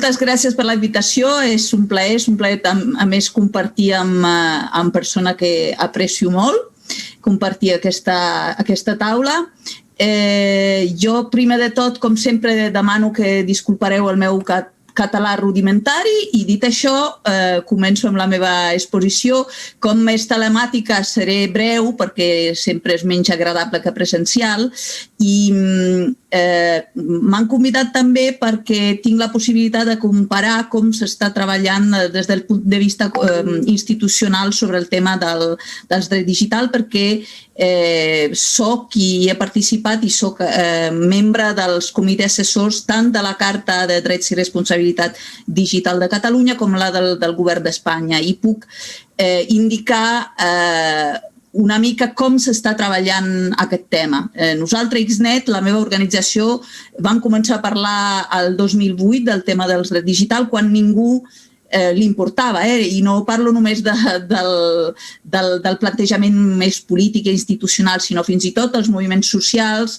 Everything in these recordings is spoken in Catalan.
moltes gràcies per la invitació. És un plaer a més compartir amb persona que aprecio molt, compartir aquesta taula. Jo, primer de tot, com sempre, demano que disculpareu el meu català rudimentari i, dit això, començo amb la meva exposició. Com és telemàtica, seré breu perquè sempre és menys agradable que presencial i m'han convidat també perquè tinc la possibilitat de comparar com s'està treballant des del punt de vista institucional sobre el tema dels drets digitals, perquè soc i he participat i soc membre dels comitès assessors tant de la Carta de Drets i Responsabilitat Digital de Catalunya com la del Govern d'Espanya i puc indicar una mica com s'està treballant aquest tema. Nosaltres, XNet, la meva organització, vam començar a parlar el 2008 del tema dels drets digitals quan ningú li importava, i no parlo només del plantejament més polític i institucional, sinó fins i tot els moviments socials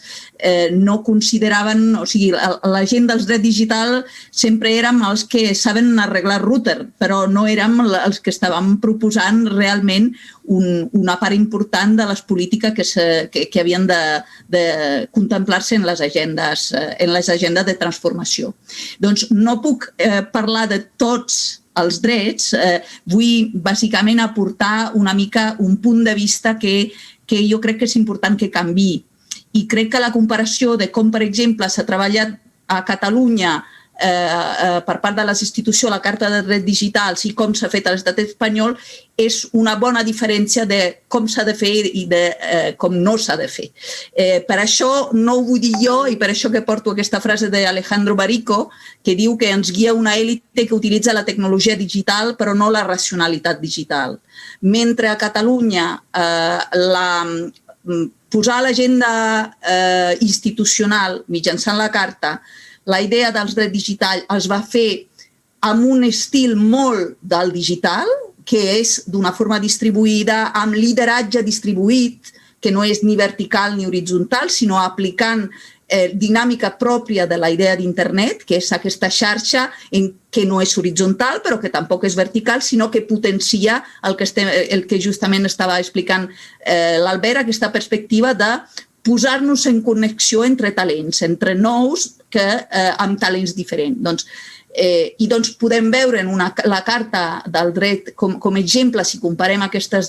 no consideraven, o sigui, la gent dels drets digitals sempre érem els que saben arreglar router, però no érem els que estàvem proposant realment una part important de les polítiques que havien de contemplar-se en les agendes de transformació. Doncs no puc parlar de tots els drets, vull bàsicament aportar una mica un punt de vista que jo crec que és important que canviï. I crec que la comparació de com, per exemple, s'ha treballat a Catalunya per part de les institucions la Carta de Drets Digitals i com s'ha fet a l'estat espanyol és una bona diferència de com s'ha de fer i de com no s'ha de fer. Per això no ho vull dir jo i per això que porto aquesta frase d'Alejandro Barico que diu que ens guia una èlite que utilitza la tecnologia digital però no la racionalitat digital. Mentre a Catalunya posar a l'agenda institucional mitjançant la Carta la idea dels drets digitals es va fer amb un estil molt del digital, que és d'una forma distribuïda, amb lideratge distribuït, que no és ni vertical ni horitzontal, sinó aplicant dinàmica pròpia de la idea d'internet, que és aquesta xarxa que no és horitzontal, però que tampoc és vertical, sinó que potencia el que justament estava explicant l'Albert, aquesta perspectiva de posar-nos en connexió entre talents, entre nous amb talents diferents. I doncs podem veure en la Carta del Dret com a exemple, si comparem aquests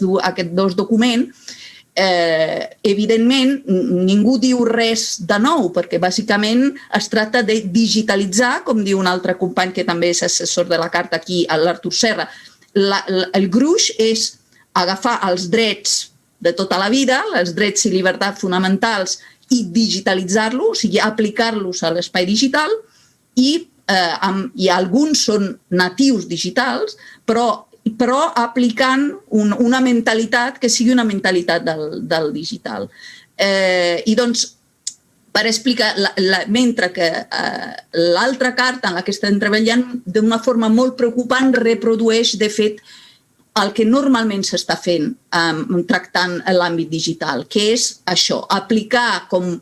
dos documents, evidentment ningú diu res de nou, perquè bàsicament es tracta de digitalitzar, com diu un altre company que també és assessor de la Carta aquí, l'Artur Serra. El gruix és agafar els drets de tota la vida, els drets i llibertats fonamentals i digitalitzar-los, o sigui, aplicar-los a l'espai digital i alguns són natius digitals, però aplicant una mentalitat que sigui una mentalitat del digital. I doncs, per explicar, mentre que l'altra carta en la que estem treballant d'una forma molt preocupant reprodueix, de fet, el que normalment s'està fent tractant l'àmbit digital, que és això, aplicar com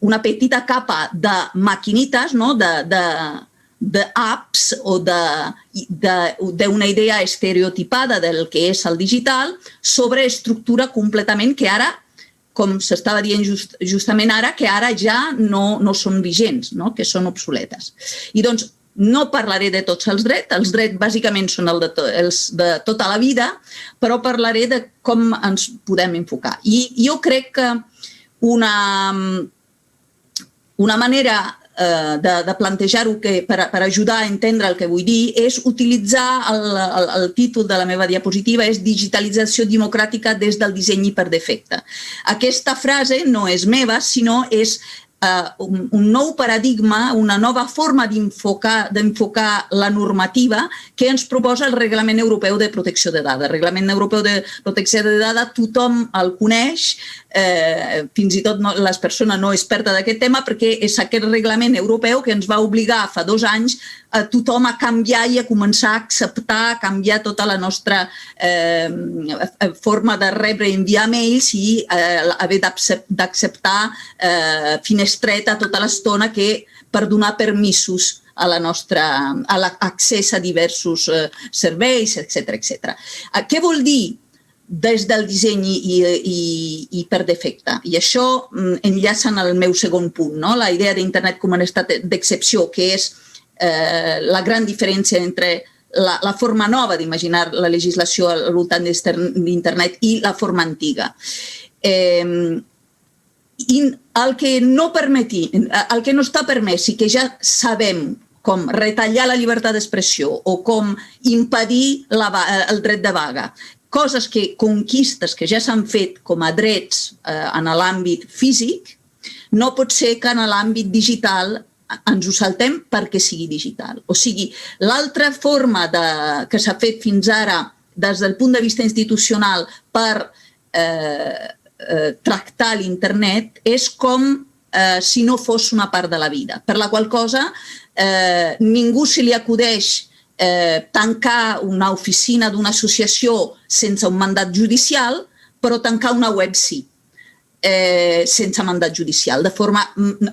una petita capa de maquinites, d'apps o d'una idea estereotipada del que és el digital sobre estructura completament que ara, com s'estava dient justament ara, que ara ja no són vigents, que són obsoletes. I doncs, no parlaré de tots els drets bàsicament són els de tota la vida, però parlaré de com ens podem enfocar. I jo crec que una manera de plantejar-ho per ajudar a entendre el que vull dir és utilitzar el títol de la meva diapositiva, és digitalització democràtica des del disseny per defecte. Aquesta frase no és meva, sinó és un nou paradigma, una nova forma d'enfocar la normativa que ens proposa el Reglament Europeu de Protecció de Dades. El Reglament Europeu de Protecció de Dades tothom el coneix, fins i tot les persones no expertes d'aquest tema, perquè és aquest reglament europeu que ens va obligar fa 2 anys a tothom a canviar i a començar a acceptar, a canviar tota la nostra forma de rebre i enviar mails i haver d'acceptar finestreta tota l'estona per donar permisos a l'accés a diversos serveis, etc. Què vol dir des del disseny i per defecte? I això enllaça en el meu segon punt, la idea d'internet com un estat d'excepció, que és la gran diferència entre la forma nova d'imaginar la legislació al voltant d'internet i la forma antiga. I el que no està permès i que ja sabem com retallar la llibertat d'expressió o com impedir el dret de vaga, conquistes que ja s'han fet com a drets en l'àmbit físic, no pot ser que en l'àmbit digital ens ho saltem perquè sigui digital. O sigui, l'altra forma que s'ha fet fins ara des del punt de vista institucional per tractar l'internet és com si no fos una part de la vida, per la qual cosa ningú se li acudeix tancar una oficina d'una associació sense un mandat judicial, però tancar una web sí, sense mandat judicial, de forma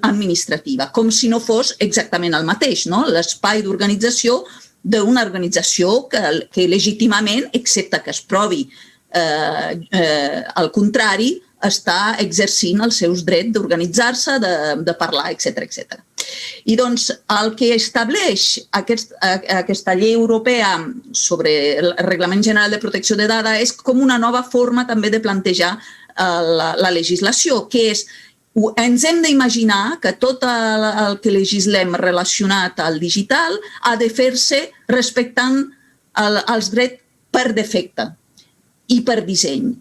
administrativa, com si no fos exactament el mateix, l'espai d'organització d'una organització que legítimament, excepte que es provi al contrari, està exercint els seus drets d'organitzar-se, de parlar, etc. I doncs el que estableix aquesta llei europea sobre el Reglament General de Protecció de Dades és com una nova forma també de plantejar la legislació, que és ens hem d'imaginar que tot el que legislem relacionat al digital ha de fer-se respectant els drets per defecte i per disseny.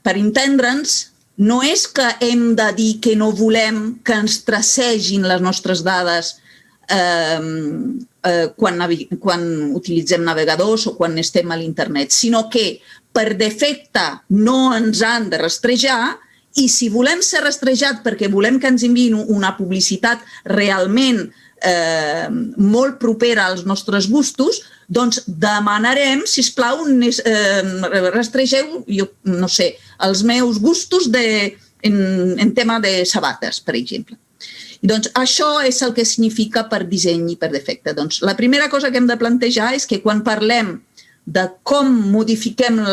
Per entendre'ns, no és que hem de dir que no volem que ens tracegin les nostres dades quan utilitzem navegadors o quan estem a l'internet, sinó que per defecte no ens han de rastrejar i si volem ser rastrejats perquè volem que ens enviïn una publicitat realment molt propera als nostres gustos, doncs demanarem, sisplau, rastregeu, no sé, els meus gustos en tema de sabates, per exemple. Doncs això és el que significa per disseny i per defecte. Doncs la primera cosa que hem de plantejar és que quan parlem de com modifiquem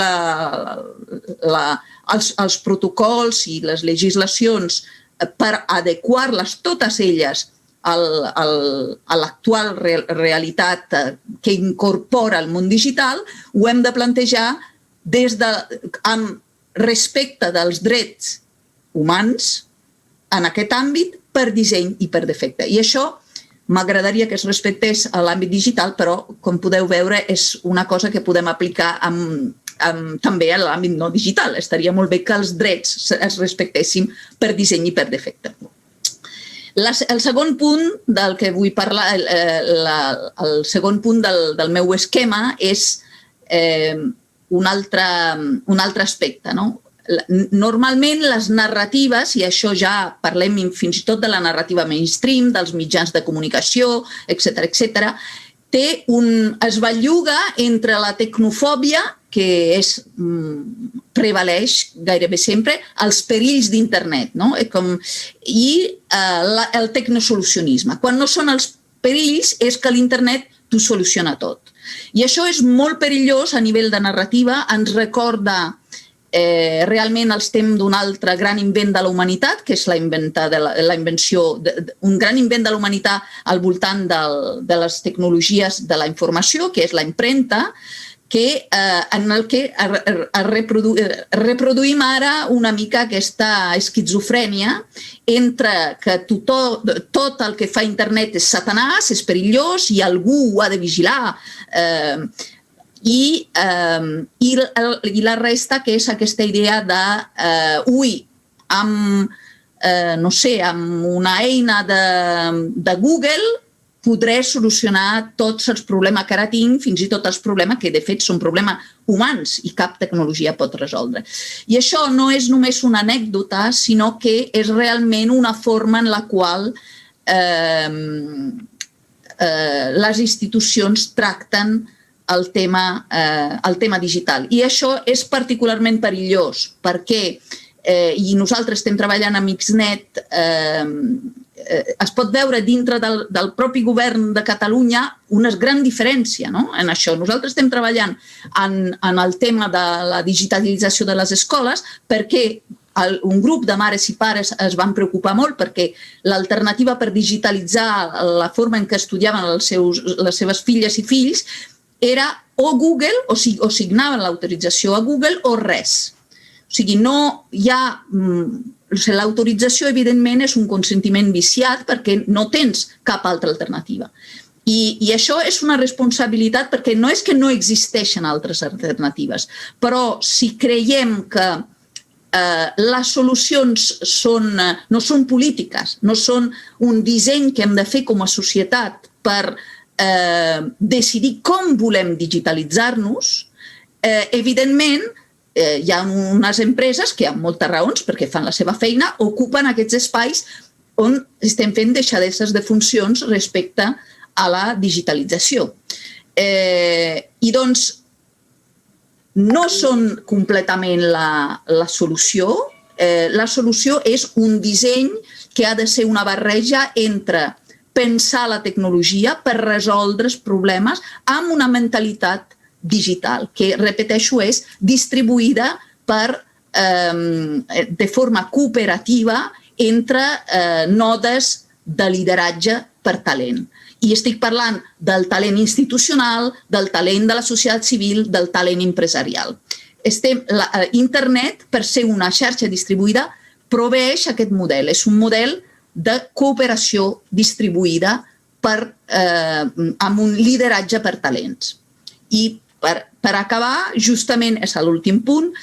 els protocols i les legislacions per adequar-les totes elles a l'actual realitat que incorpora el món digital, ho hem de plantejar amb respecte dels drets humans en aquest àmbit per disseny i per defecte. I això m'agradaria que es respectés a l'àmbit digital, però, com podeu veure, és una cosa que podem aplicar també a l'àmbit no digital. Estaria molt bé que els drets es respectessin per disseny i per defecte. El segon punt del que vull parlar, el segon punt del meu esquema és un altre aspecte. Normalment les narratives, i això ja parlem fins i tot de la narrativa mainstream, dels mitjans de comunicació, etc., es belluga entre la tecnofòbia, que prevaleix gairebé sempre, els perills d'internet, i el tecnosolucionisme. Quan no són els perills és que l'internet t'ho soluciona tot. I això és molt perillós a nivell de narrativa, ens recorda realment els temps d'un altre gran invent de la humanitat, que és la invenció, un gran invent de la humanitat al voltant de les tecnologies de la informació, que és la impremta, en el que reproduïm ara una mica aquesta esquizofrènia entre que tot el que fa internet és satanàs, és perillós i algú ho ha de vigilar, i la resta, que és aquesta idea de amb una eina de Google podré solucionar tots els problemes que ara tinc, fins i tot els problemes que de fet són problemes humans i cap tecnologia pot resoldre. I això no és només una anècdota, sinó que és realment una forma en la qual les institucions tracten el tema digital. I això és particularment perillós perquè, i nosaltres estem treballant a Mixnet es pot veure dintre del propi govern de Catalunya una gran diferència en això. Nosaltres estem treballant en el tema de la digitalització de les escoles perquè un grup de mares i pares es van preocupar molt perquè l'alternativa per digitalitzar la forma en què estudiaven les seves filles i fills era o Google, o signaven l'autorització a Google o res. O sigui, no hi ha... L'autorització, evidentment, és un consentiment viciat perquè no tens cap altra alternativa. I això és una responsabilitat perquè no és que no existeixen altres alternatives, però si creiem que les solucions no són polítiques, no són un disseny que hem de fer com a societat per decidir com volem digitalitzar-nos, evidentment hi ha unes empreses que, amb moltes raons, perquè fan la seva feina, ocupen aquests espais on estem fent deixadesses de funcions respecte a la digitalització. I doncs, no són completament la solució. La solució és un disseny que ha de ser una barreja entre pensar la tecnologia per resoldre els problemes amb una mentalitat digital, que, repeteixo, és distribuïda de forma cooperativa entre nodes de lideratge per talent. I estic parlant del talent institucional, del talent de la societat civil, del talent empresarial. Internet, per ser una xarxa distribuïda, proveeix aquest model. És un model de cooperació distribuïda amb un lideratge per talents. I per acabar, justament és l'últim punt,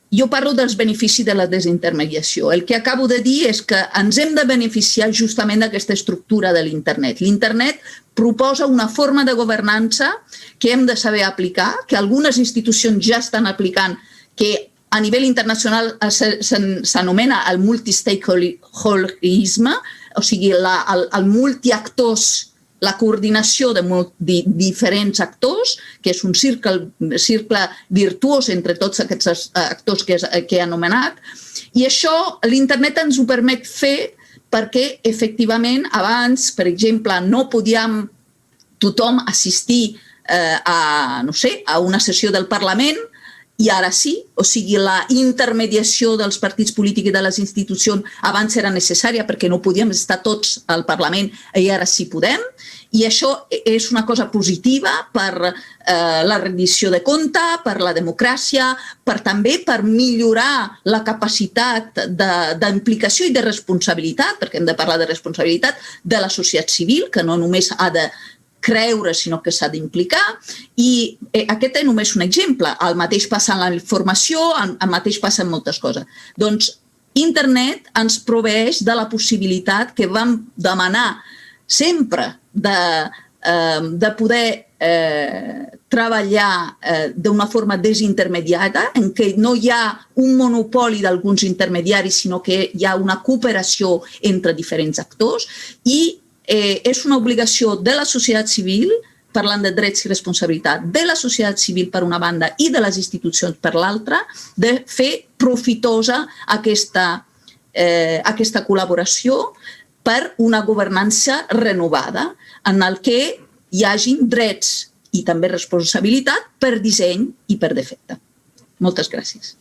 jo parlo dels beneficis de la desintermediació. El que acabo de dir és que ens hem de beneficiar justament d'aquesta estructura de l'Internet. L'Internet proposa una forma de governança que hem de saber aplicar, que algunes institucions ja estan aplicant, que a nivell internacional s'anomena el multi-stakeholderisme, o sigui, el multiactors, la coordinació de diferents actors, que és un cercle virtuós entre tots aquests actors que he anomenat. I això l'Internet ens ho permet fer perquè, efectivament, abans, per exemple, no podíem tothom assistir a una sessió del Parlament, i ara sí, o sigui, la intermediació dels partits polítics i de les institucions abans era necessària perquè no podíem estar tots al Parlament i ara sí podem. I això és una cosa positiva per la rendició de compte, per la democràcia, també per millorar la capacitat d'implicació i de responsabilitat, perquè hem de parlar de responsabilitat de la societat civil, que no només ha de creure, sinó que s'ha d'implicar. I aquest és només un exemple. El mateix passa en la informació, el mateix passa en moltes coses. Doncs Internet ens proveeix de la possibilitat que vam demanar sempre de poder treballar d'una forma desintermediada, en què no hi ha un monopoli d'alguns intermediaris, sinó que hi ha una cooperació entre diferents actors, i és una obligació de la societat civil, parlant de drets i responsabilitat, de la societat civil per una banda i de les institucions per l'altra, de fer profitosa aquesta col·laboració per una governança renovada en el que hi hagin drets i també responsabilitat per disseny i per defecte. Moltes gràcies.